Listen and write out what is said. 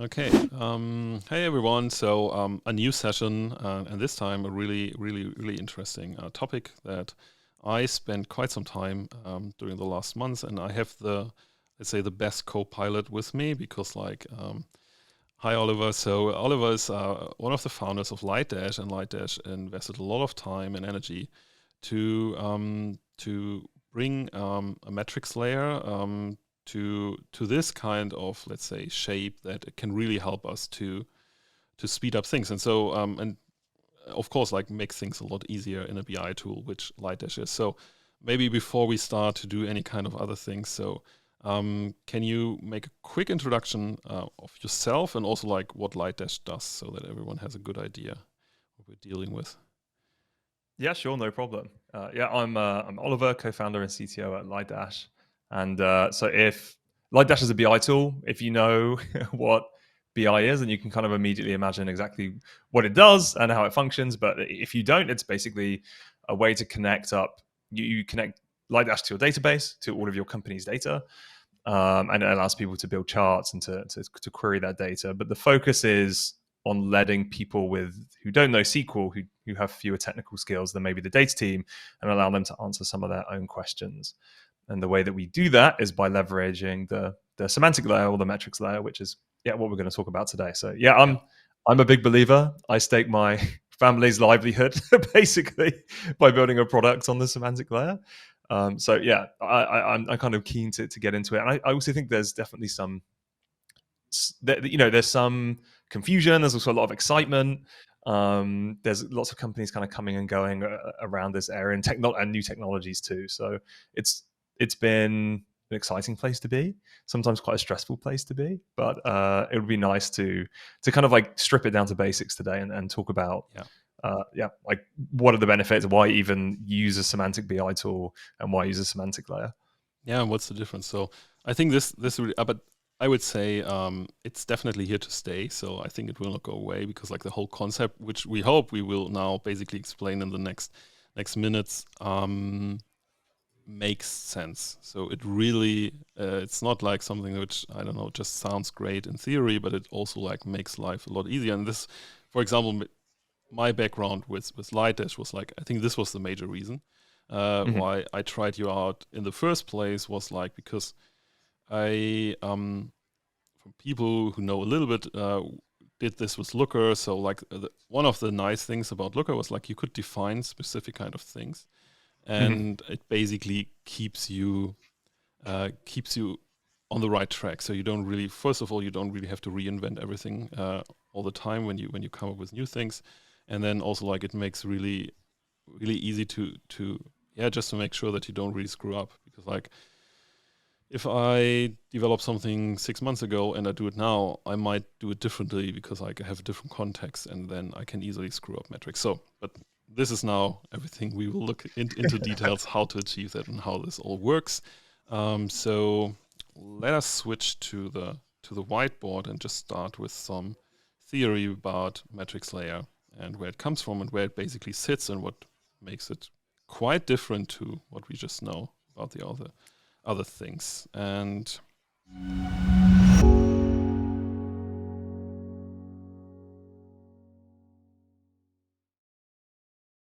Okay. Hey everyone. So a new session, and this time a really interesting topic that I spent quite some time during the last months, and I have let's say, the best co-pilot with me because, like, hi Oliver. So Oliver is one of the founders of Lightdash, and Lightdash invested a lot of time and energy to bring a metrics layer to this kind of, let's say, shape that it can really help us to speed up things. And so and of course, like, make things a lot easier in a BI tool, which Lightdash is. So maybe before we start to do any kind of other things, so can you make a quick introduction of yourself and also like what Lightdash does, so that everyone has a good idea what we're dealing with? Yeah, sure, no problem. I'm Oliver, co-founder and CTO at Lightdash. And so if Lightdash is a BI tool, if you know what BI is, then you can kind of immediately imagine exactly what it does and how it functions. But if you don't, it's basically a way to connect up. You connect Lightdash to your database, to all of your company's data, and it allows people to build charts and to query that data. But the focus is on letting people who don't know SQL, who have fewer technical skills than maybe the data team, and allow them to answer some of their own questions. And the way that we do that is by leveraging the semantic layer or the metrics layer, which is what we're going to talk about today. So Yeah. I'm a big believer. I stake my family's livelihood basically by building a product on the semantic layer. I'm kind of keen to get into it, and I also think there's definitely there's some confusion. There's also a lot of excitement. There's lots of companies kind of coming and going around this area, and new technologies too. So it's been an exciting place to be. Sometimes quite a stressful place to be, but it would be nice to kind of like strip it down to basics today and talk about like what are the benefits, why even use a semantic BI tool, and why use a semantic layer. Yeah, and what's the difference? So I think this really, but I would say it's definitely here to stay. So I think it will not go away because, like, the whole concept, which we hope we will now basically explain in the next minutes, makes sense. So it really, it's not like something which, I don't know, just sounds great in theory, but it also, like, makes life a lot easier. And this, for example, my background with Lightdash was, like, I think this was the major reason Mm-hmm. why I tried you out in the first place, was like because I from people who know a little bit did this with Looker. So, like, one of the nice things about Looker was, like, you could define specific kind of things, Mm-hmm. and it basically keeps you on the right track. So you don't really, first of all, you don't really have to reinvent everything all the time when you come up with new things, and then also, like, it makes really easy to just to make sure that you don't really screw up, because, like, if I develop something 6 months ago and I do it now, I might do it differently because, like, I have a different context, and then I can easily screw up metrics. So, but this is now everything. We will look into details how to achieve that and how this all works. So let us switch to the whiteboard and just start with some theory about metrics layer and where it comes from and where it basically sits and what makes it quite different to what we just know about the other things. And